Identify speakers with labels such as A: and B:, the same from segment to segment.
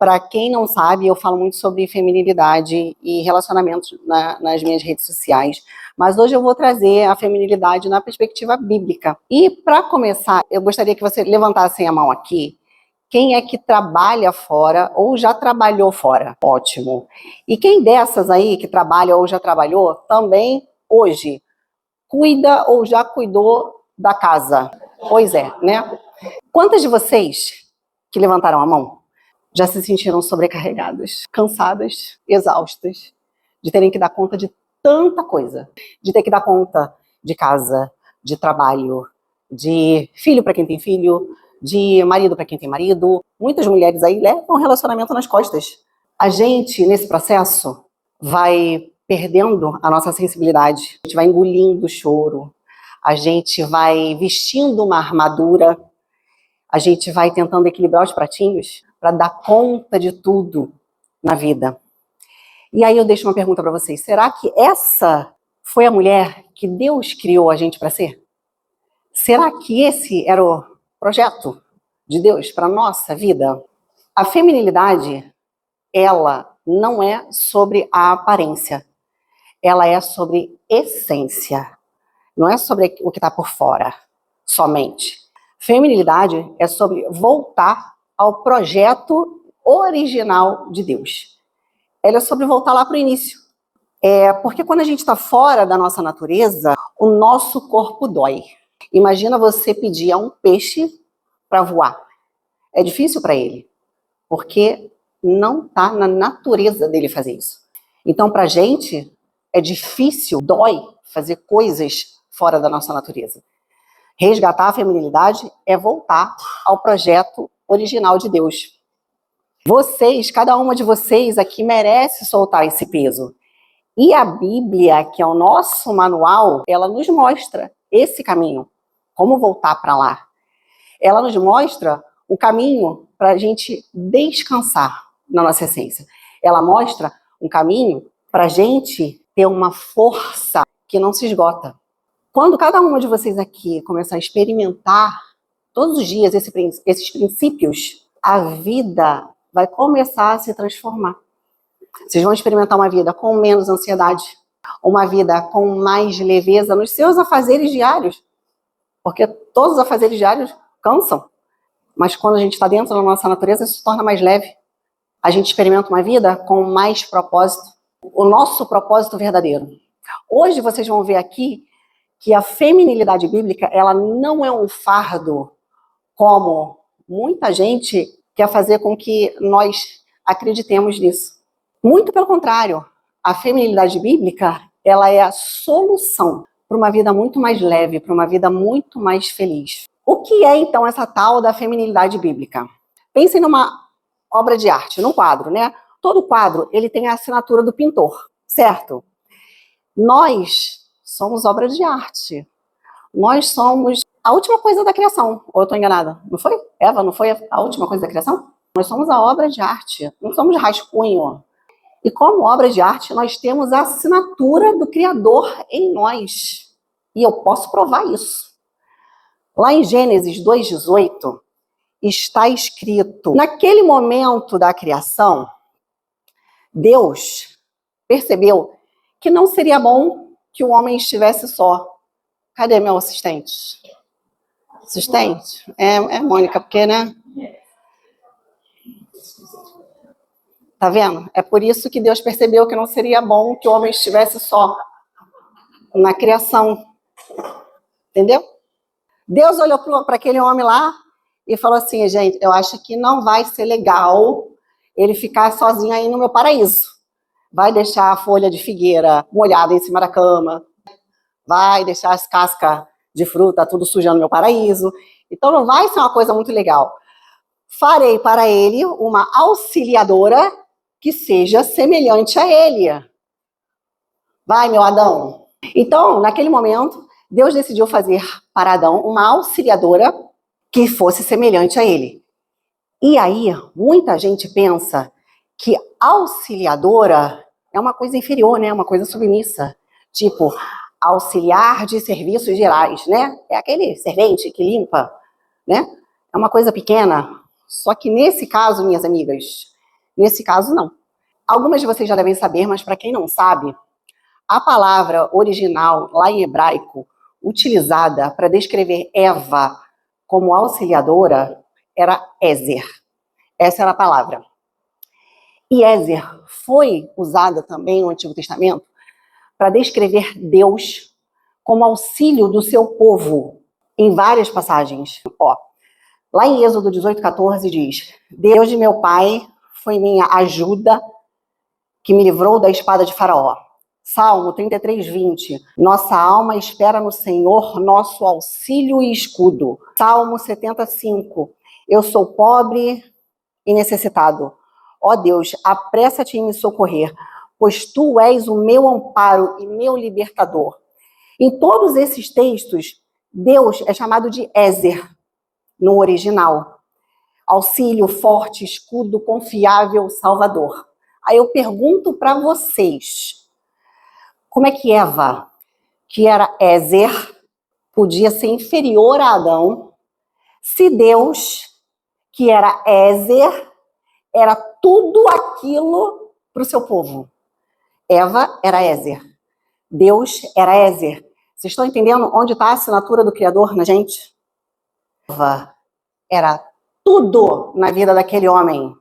A: Para quem não sabe, eu falo muito sobre feminilidade e relacionamentos nas minhas redes sociais. Mas hoje eu vou trazer a feminilidade na perspectiva bíblica. E para começar, eu gostaria que você levantasse a mão aqui. Quem é que trabalha fora ou já trabalhou fora? Ótimo. E quem dessas aí que trabalha ou já trabalhou, também hoje cuida ou já cuidou da casa? Pois é, né? Quantas de vocês que levantaram a mão já se sentiram sobrecarregadas, cansadas, exaustas, de terem que dar conta de tanta coisa? De ter que dar conta de casa, de trabalho, de filho para quem tem filho, de marido para quem tem marido. Muitas mulheres aí levam um relacionamento nas costas. A gente, nesse processo, vai perdendo a nossa sensibilidade, a gente vai engolindo o choro, a gente vai vestindo uma armadura, a gente vai tentando equilibrar os pratinhos para dar conta de tudo na vida. E aí eu deixo uma pergunta para vocês: será que essa foi a mulher que Deus criou a gente para ser? Será que esse era o projeto de Deus para a nossa vida? A feminilidade, ela não é sobre a aparência, ela é sobre essência, não é sobre o que está por fora somente. Feminilidade é sobre voltar ao projeto original de Deus. Ela é sobre voltar lá para o início. Porque quando a gente está fora da nossa natureza, o nosso corpo dói. Imagina você pedir a um peixe para voar. É difícil para ele, porque não está na natureza dele fazer isso. Então, para a gente, é difícil, dói fazer coisas fora da nossa natureza. Resgatar a feminilidade é voltar ao projeto original de Deus. Vocês, cada uma de vocês aqui merece soltar esse peso. E a Bíblia, que é o nosso manual, ela nos mostra esse caminho, como voltar para lá. Ela nos mostra o caminho para a gente descansar na nossa essência. Ela mostra um caminho para a gente ter uma força que não se esgota. Quando cada uma de vocês aqui começar a experimentar todos os dias esses princípios, a vida vai começar a se transformar. Vocês vão experimentar uma vida com menos ansiedade, uma vida com mais leveza nos seus afazeres diários, porque todos os afazeres diários cansam, mas quando a gente está dentro da nossa natureza, isso se torna mais leve. A gente experimenta uma vida com mais propósito, o nosso propósito verdadeiro. Hoje vocês vão ver aqui que a feminilidade bíblica, ela não é um fardo, como muita gente quer fazer com que nós acreditemos nisso. Muito pelo contrário, a feminilidade bíblica, ela é a solução para uma vida muito mais leve, para uma vida muito mais feliz. O que é, então, essa tal da feminilidade bíblica? Pensem numa obra de arte, num quadro, né? Todo quadro, ele tem a assinatura do pintor, certo? Nós somos obra de arte. Nós somos a última coisa da criação. Ou eu estou enganada? Não foi? Eva não foi a última coisa da criação? Nós somos a obra de arte. Não somos rascunho. E como obra de arte, nós temos a assinatura do Criador em nós. E eu posso provar isso. Lá em Gênesis 2,18, está escrito: naquele momento da criação, Deus percebeu que não seria bom que o homem estivesse só. Cadê meu assistente? Assistente? É Mônica, porque, né? Tá vendo? É por isso que Deus percebeu que não seria bom que o homem estivesse só na criação. Entendeu? Deus olhou para aquele homem lá e falou assim: gente, eu acho que não vai ser legal ele ficar sozinho aí no meu paraíso. Vai deixar a folha de figueira molhada em cima da cama, vai deixar as cascas de fruta tudo sujando meu paraíso. Então não vai ser uma coisa muito legal. Farei para ele uma auxiliadora que seja semelhante a ele. Vai, meu Adão. Então, naquele momento, Deus decidiu fazer para Adão uma auxiliadora que fosse semelhante a ele. E aí, muita gente pensa que auxiliadora é uma coisa inferior, né? Uma coisa submissa. Tipo, auxiliar de serviços gerais, né? É aquele servente que limpa, né? É uma coisa pequena. Só que nesse caso, minhas amigas, Nesse caso, não. Algumas de vocês já devem saber, mas para quem não sabe, a palavra original, lá em hebraico, utilizada para descrever Eva como auxiliadora, era Ezer. Essa era a palavra. E Ezer foi usada também no Antigo Testamento para descrever Deus como auxílio do seu povo, em várias passagens. Lá em Êxodo 18:14 diz: Deus de meu pai foi minha ajuda, que me livrou da espada de Faraó. Salmo 33:20. Nossa alma espera no Senhor, nosso auxílio e escudo. Salmo 75. Eu sou pobre e necessitado. Ó Deus, apressa-te em me socorrer, pois tu és o meu amparo e meu libertador. Em todos esses textos, Deus é chamado de Ezer, no original. Auxílio, forte, escudo, confiável, salvador. Aí eu pergunto para vocês, como é que Eva, que era Ezer, podia ser inferior a Adão, se Deus, que era Ezer, era tudo aquilo para o seu povo? Eva era Ezer. Deus era Ezer. Vocês estão entendendo onde está a assinatura do Criador na gente? Eva era tudo na vida daquele homem.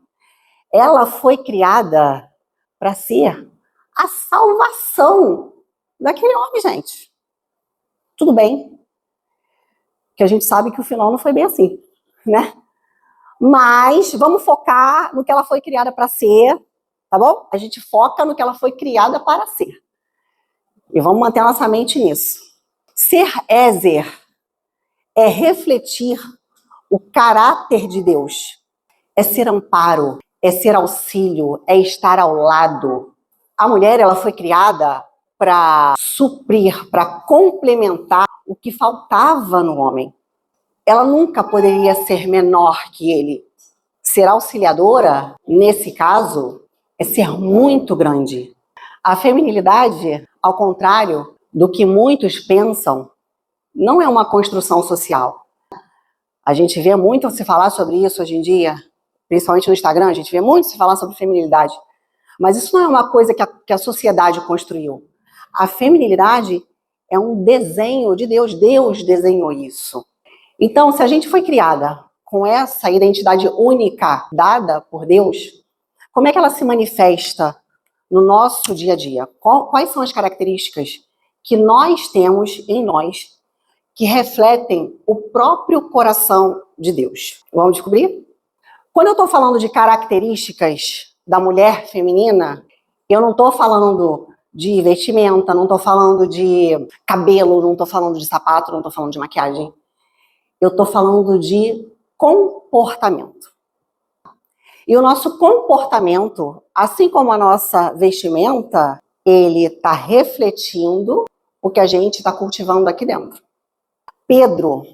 A: Ela foi criada para ser a salvação daquele homem, gente. Tudo bem, que a gente sabe que o final não foi bem assim, né? Mas vamos focar no que ela foi criada para ser, tá bom? A gente foca no que ela foi criada para ser. E vamos manter a nossa mente nisso. Ser Ezer é refletir o caráter de Deus. É ser amparo, é ser auxílio, é estar ao lado. A mulher, ela foi criada para suprir, para complementar o que faltava no homem. Ela nunca poderia ser menor que ele. Ser auxiliadora, nesse caso, é ser muito grande. A feminilidade, ao contrário do que muitos pensam, não é uma construção social. A gente vê muito se falar sobre isso hoje em dia, principalmente no Instagram, a gente vê muito se falar sobre feminilidade. Mas isso não é uma coisa que a sociedade construiu. A feminilidade é um desenho de Deus. Deus desenhou isso. Então, se a gente foi criada com essa identidade única dada por Deus, como é que ela se manifesta no nosso dia a dia? Quais são as características que nós temos em nós que refletem o próprio coração de Deus? Vamos descobrir? Quando eu estou falando de características da mulher feminina, eu não estou falando de vestimenta, não estou falando de cabelo, não estou falando de sapato, não estou falando de maquiagem. Eu estou falando de comportamento. E o nosso comportamento, assim como a nossa vestimenta, ele está refletindo o que a gente está cultivando aqui dentro. Pedro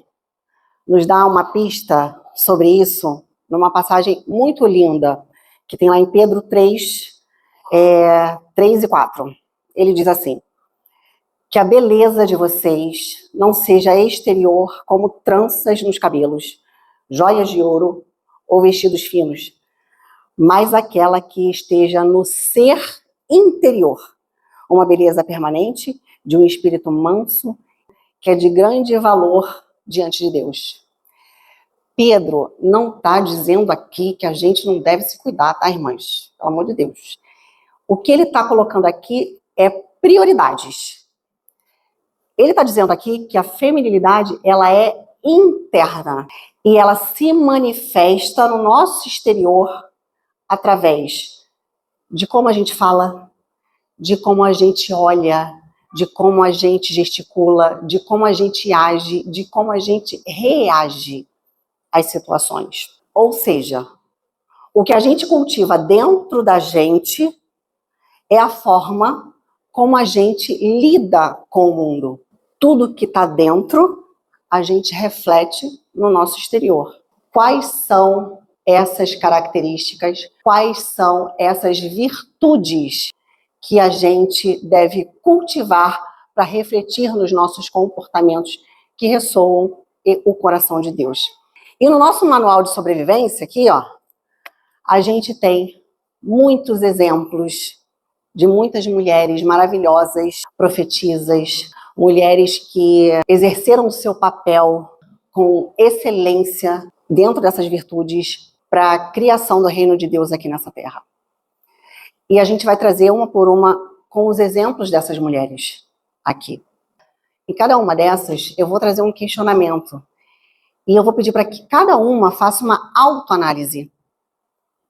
A: nos dá uma pista sobre isso numa passagem muito linda, que tem lá em Pedro 3, 3 e 4. Ele diz assim: que a beleza de vocês não seja exterior como tranças nos cabelos, joias de ouro ou vestidos finos, mas aquela que esteja no ser interior, uma beleza permanente de um espírito manso, que é de grande valor diante de Deus. Pedro não está dizendo aqui que a gente não deve se cuidar, tá, irmãs? Pelo amor de Deus. O que ele está colocando aqui é prioridades. Ele está dizendo aqui que a feminilidade, ela é interna e ela se manifesta no nosso exterior através de como a gente fala, de como a gente olha, de como a gente gesticula, de como a gente age, de como a gente reage às situações. Ou seja, o que a gente cultiva dentro da gente é a forma como a gente lida com o mundo. Tudo que está dentro, a gente reflete no nosso exterior. Quais são essas características? Quais são essas virtudes que a gente deve cultivar para refletir nos nossos comportamentos que ressoam o coração de Deus? E no nosso manual de sobrevivência aqui, ó, a gente tem muitos exemplos de muitas mulheres maravilhosas, profetisas, mulheres que exerceram o seu papel com excelência dentro dessas virtudes para a criação do reino de Deus aqui nessa terra. E a gente vai trazer uma por uma com os exemplos dessas mulheres aqui. E cada uma dessas, eu vou trazer um questionamento. E eu vou pedir para que cada uma faça uma autoanálise.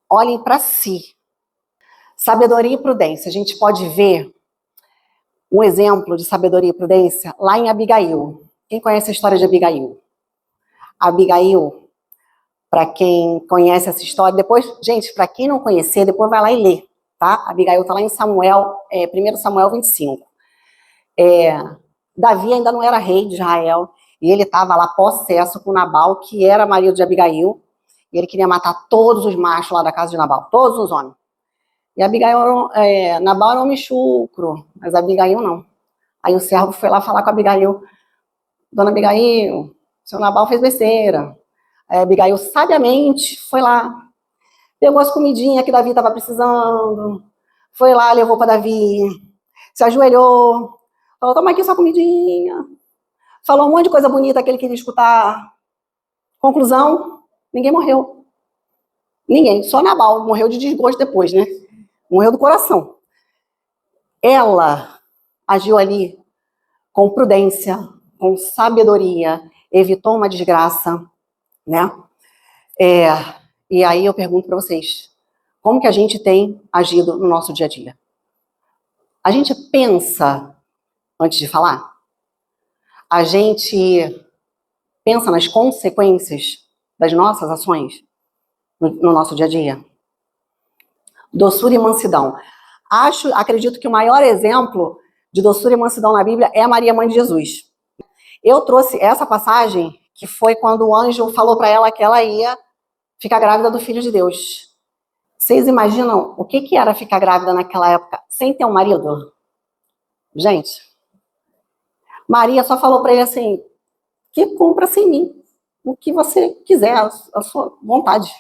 A: Olhem para si. Sabedoria e prudência. A gente pode ver um exemplo de sabedoria e prudência lá em Abigail. Quem conhece a história de Abigail? Abigail, para quem conhece essa história, depois, gente, para quem não conhecer, depois vai lá e lê, tá? Abigail está lá em Samuel, 1 Samuel 25. Davi ainda não era rei de Israel, e ele estava lá possesso com Nabal, que era marido de Abigail, e ele queria matar todos os machos lá da casa de Nabal, todos os homens. E Abigail, Nabal era um homem chucro, mas Abigail não. Aí o servo foi lá falar com Abigail: Dona Abigail, seu Nabal fez besteira. Aí Abigail sabiamente foi lá, pegou as comidinhas que Davi estava precisando, foi lá, levou para Davi, se ajoelhou, falou: toma aqui sua comidinha. Falou um monte de coisa bonita que ele queria escutar. Conclusão: ninguém morreu. Ninguém, só Nabal morreu de desgosto depois, né? Morreu do coração. Ela agiu ali com prudência, com sabedoria, evitou uma desgraça, né? E aí eu pergunto para vocês, como que a gente tem agido no nosso dia a dia? A gente pensa antes de falar? A gente pensa nas consequências das nossas ações no nosso dia a dia? Doçura e mansidão. Acredito que o maior exemplo de doçura e mansidão na Bíblia é a Maria, mãe de Jesus. Eu trouxe essa passagem, que foi quando o anjo falou para ela que ela ia ficar grávida do Filho de Deus. Vocês imaginam o que era ficar grávida naquela época sem ter um marido? Gente, Maria só falou para ele assim: que cumpra-se em mim o que você quiser, a sua vontade.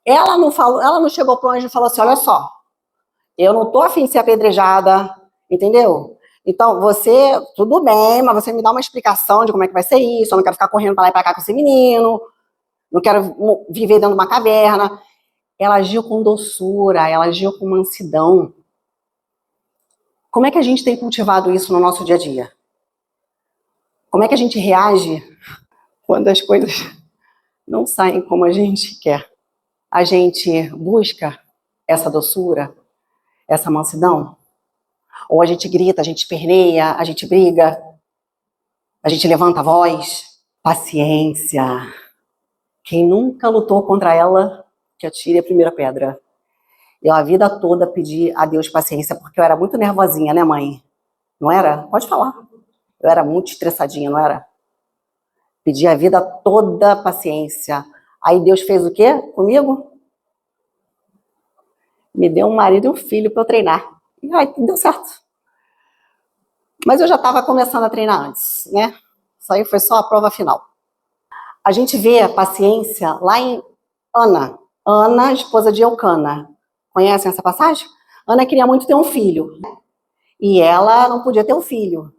A: Ela não chegou pro anjo e falou assim: olha só, eu não tô afim de ser apedrejada, entendeu? Então, tudo bem, mas você me dá uma explicação de como é que vai ser isso, eu não quero ficar correndo para lá e para cá com esse menino, não quero viver dentro de uma caverna. Ela agiu com doçura, ela agiu com mansidão. Como é que a gente tem cultivado isso no nosso dia a dia? Como é que a gente reage quando as coisas não saem como a gente quer? A gente busca essa doçura, essa mansidão? Ou a gente grita, a gente esperneia, a gente briga, a gente levanta a voz? Paciência. Quem nunca lutou contra ela, que atire a primeira pedra. Eu a vida toda pedi a Deus paciência, porque eu era muito nervosinha, né, mãe? Não era? Pode falar. Eu era muito estressadinha, não era? Pedi a vida toda paciência. Aí Deus fez o quê comigo? Me deu um marido e um filho para eu treinar. E aí, deu certo. Mas eu já estava começando a treinar antes, né? Isso aí foi só a prova final. A gente vê a paciência lá em Ana. Ana, esposa de Eucana. Conhecem essa passagem? Ana queria muito ter um filho. E ela não podia ter um filho.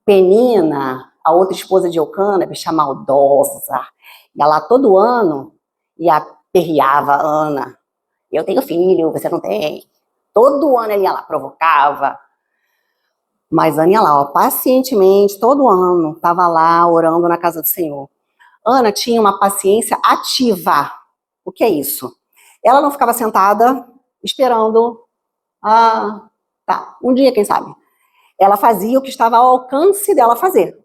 A: Penina, a outra esposa de Eucana, bicha maldosa, ia lá todo ano e aperreava a Ana. Eu tenho filho, você não tem. Todo ano ele ia lá, provocava. Mas Ana ia lá, ó, pacientemente, todo ano, estava lá orando na casa do Senhor. Ana tinha uma paciência ativa. O que é isso? Ela não ficava sentada esperando, um dia, quem sabe. Ela fazia o que estava ao alcance dela fazer.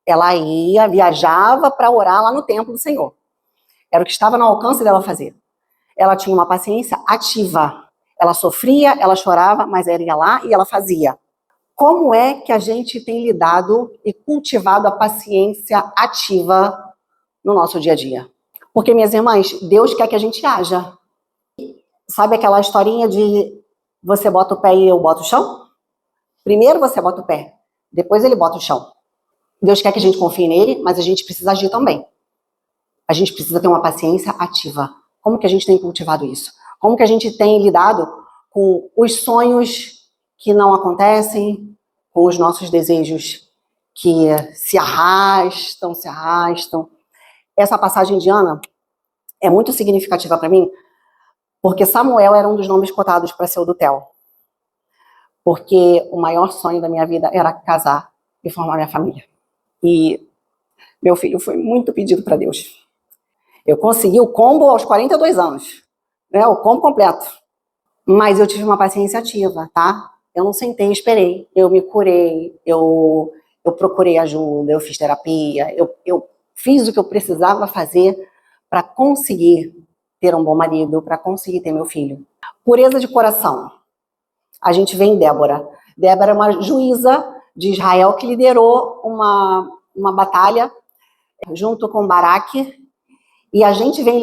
A: Ela ia, viajava para orar lá no templo do Senhor. Era o que estava no alcance dela fazer. Ela tinha uma paciência ativa. Ela sofria, ela chorava, mas ela ia lá e ela fazia. Como é que a gente tem lidado e cultivado a paciência ativa no nosso dia a dia? Porque, minhas irmãs, Deus quer que a gente haja. Sabe aquela historinha de você bota o pé e eu boto o chão? Primeiro você bota o pé, depois ele bota o chão. Deus quer que a gente confie nele, mas a gente precisa agir também. A gente precisa ter uma paciência ativa. Como que a gente tem cultivado isso? Como que a gente tem lidado com os sonhos que não acontecem, com os nossos desejos que se arrastam, se arrastam. Essa passagem de Ana é muito significativa para mim, porque Samuel era um dos nomes cotados para ser o do Theo. Porque o maior sonho da minha vida era casar e formar minha família. E meu filho foi muito pedido para Deus. Eu consegui o combo aos 42 anos, né? O combo completo. Mas eu tive uma paciência ativa, tá? Eu não sentei e esperei. Eu me curei, eu procurei ajuda, eu fiz terapia, eu fiz o que eu precisava fazer para conseguir ter um bom marido, para conseguir ter meu filho. Pureza de coração. A gente vê em Débora. Débora é uma juíza de Israel que liderou uma batalha junto com Baraque. E a gente vê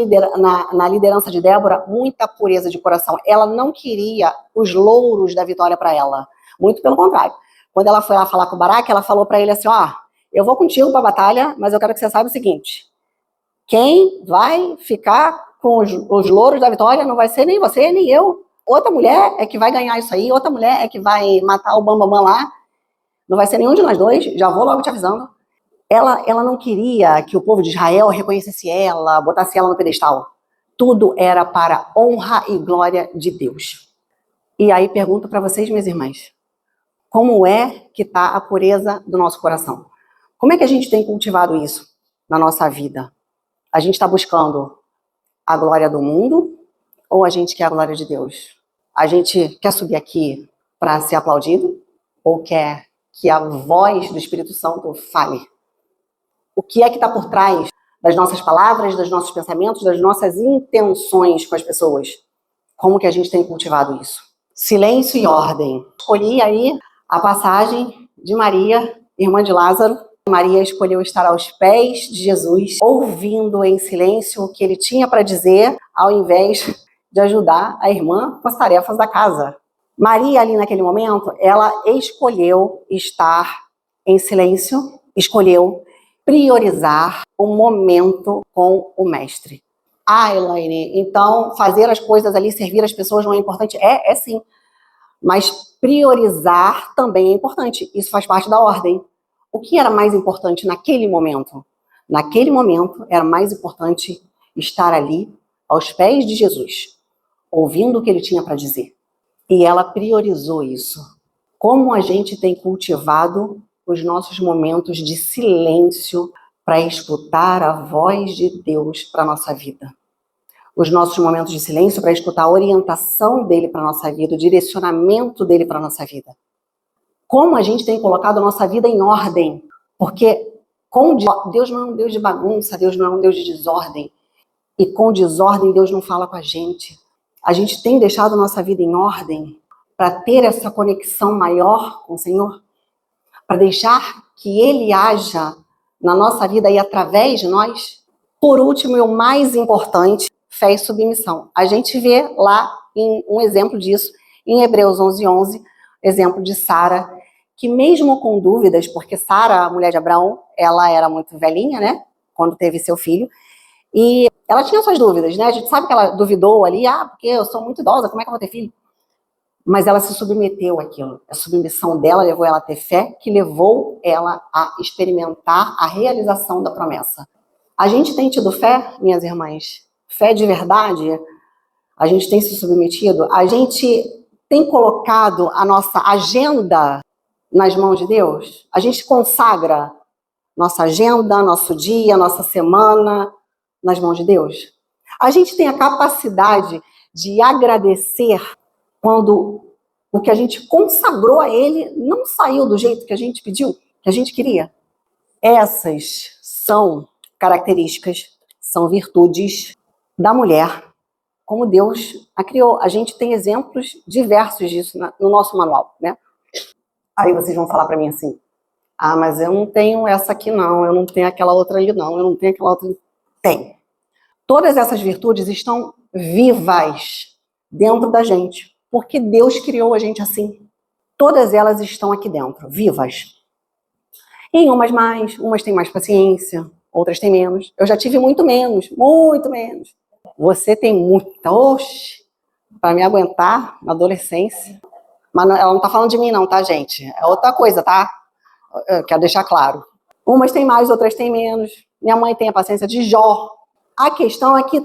A: na liderança de Débora muita pureza de coração. Ela não queria os louros da vitória para ela. Muito pelo contrário. Quando ela foi lá falar com o Baraque, ela falou para ele assim, eu vou contigo para a batalha, mas eu quero que você saiba o seguinte, quem vai ficar com os louros da vitória não vai ser nem você, nem eu. Outra mulher é que vai ganhar isso aí, outra mulher é que vai matar o Bambambam lá. Não vai ser nenhum de nós dois, já vou logo te avisando. Ela não queria que o povo de Israel reconhecesse ela, botasse ela no pedestal. Tudo era para honra e glória de Deus. E aí pergunto para vocês, minhas irmãs, como é que está a pureza do nosso coração? Como é que a gente tem cultivado isso na nossa vida? A gente está buscando a glória do mundo ou a gente quer a glória de Deus? A gente quer subir aqui para ser aplaudido ou quer que a voz do Espírito Santo fale? O que é que está por trás das nossas palavras, dos nossos pensamentos, das nossas intenções com as pessoas? Como que a gente tem cultivado isso? Silêncio e ordem. Escolhi aí a passagem de Maria, irmã de Lázaro. Maria escolheu estar aos pés de Jesus, ouvindo em silêncio o que ele tinha para dizer, ao invés de ajudar a irmã com as tarefas da casa. Maria, ali naquele momento, ela escolheu estar em silêncio, escolheu priorizar o momento com o mestre. Elaine, então fazer as coisas ali, servir as pessoas não é importante? É sim. Mas priorizar também é importante. Isso faz parte da ordem. O que era mais importante naquele momento? Naquele momento era mais importante estar ali aos pés de Jesus, ouvindo o que ele tinha para dizer. E ela priorizou isso. Como a gente tem cultivado os nossos momentos de silêncio para escutar a voz de Deus para a nossa vida. Os nossos momentos de silêncio para escutar a orientação dele para a nossa vida, o direcionamento dele para a nossa vida. Como a gente tem colocado a nossa vida em ordem. Porque Deus não é um Deus de bagunça, Deus não é um Deus de desordem. E com desordem Deus não fala com a gente. A gente tem deixado a nossa vida em ordem para ter essa conexão maior com o Senhor, para deixar que Ele haja na nossa vida e através de nós. Por último, e o mais importante, fé e submissão. A gente vê lá um exemplo disso em Hebreus 11:11, exemplo de Sara, que mesmo com dúvidas, porque Sara, a mulher de Abraão, ela era muito velhinha, né, quando teve seu filho, e ela tinha suas dúvidas, né, a gente sabe que ela duvidou ali, porque eu sou muito idosa, como é que eu vou ter filho? Mas ela se submeteu àquilo. A submissão dela levou ela a ter fé, que levou ela a experimentar a realização da promessa. A gente tem tido fé, minhas irmãs? Fé de verdade? A gente tem se submetido? A gente tem colocado a nossa agenda nas mãos de Deus? A gente consagra nossa agenda, nosso dia, nossa semana nas mãos de Deus? A gente tem a capacidade de agradecer quando o que a gente consagrou a Ele não saiu do jeito que a gente pediu, que a gente queria? Essas são características, são virtudes da mulher, como Deus a criou. A gente tem exemplos diversos disso no nosso manual, né? Aí vocês vão falar para mim assim, mas eu não tenho essa aqui não, eu não tenho aquela outra ali não, eu não tenho aquela outra ali. Tem. Todas essas virtudes estão vivas dentro da gente, porque Deus criou a gente assim. Todas elas estão aqui dentro, vivas. Em umas mais, umas têm mais paciência, outras têm menos. Eu já tive muito menos, muito menos. Você tem muita, oxe, para me aguentar na adolescência. Mas ela não tá falando de mim não, tá, gente? É outra coisa, tá? Eu quero deixar claro. Umas têm mais, outras têm menos. Minha mãe tem a paciência de Jó. A questão é que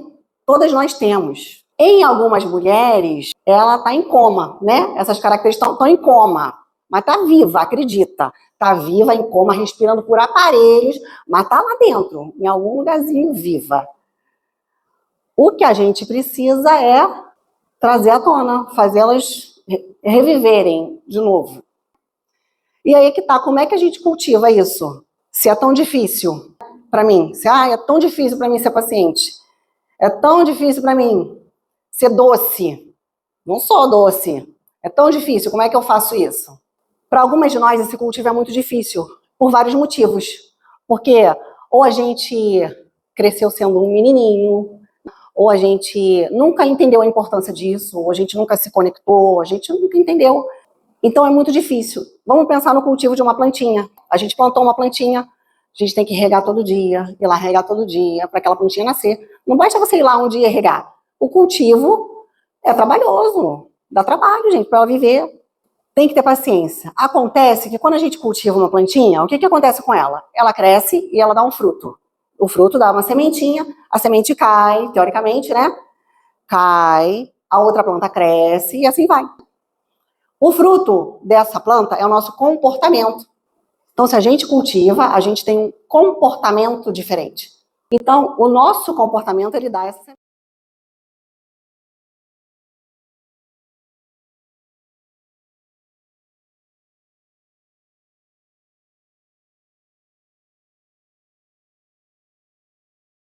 A: todas nós temos. Em algumas mulheres, ela tá em coma, né? Essas características estão em coma. Mas tá viva, acredita. Tá viva, em coma, respirando por aparelhos, mas tá lá dentro, em algum lugarzinho viva. O que a gente precisa é trazer à tona, fazê-las reviverem de novo. E aí que tá, como é que a gente cultiva isso? Se é tão difícil para mim, se é tão difícil para mim ser paciente, é tão difícil para mim ser doce, não sou doce, é tão difícil, como é que eu faço isso? Para algumas de nós esse cultivo é muito difícil, por vários motivos, porque ou a gente cresceu sendo um menininho, ou a gente nunca entendeu a importância disso, ou a gente nunca se conectou, a gente nunca entendeu. Então é muito difícil. Vamos pensar no cultivo de uma plantinha. A gente plantou uma plantinha, a gente tem que regar todo dia, ir lá regar todo dia, para aquela plantinha nascer. Não basta você ir lá um dia e regar. O cultivo é trabalhoso, dá trabalho, gente, para ela viver. Tem que ter paciência. Acontece que quando a gente cultiva uma plantinha, o que acontece com ela? Ela cresce e ela dá um fruto. O fruto dá uma sementinha, a semente cai, teoricamente, né? Cai, a outra planta cresce e assim vai. O fruto dessa planta é o nosso comportamento. Então, se a gente cultiva, a gente tem um comportamento diferente. Então, o nosso comportamento, ele dá essa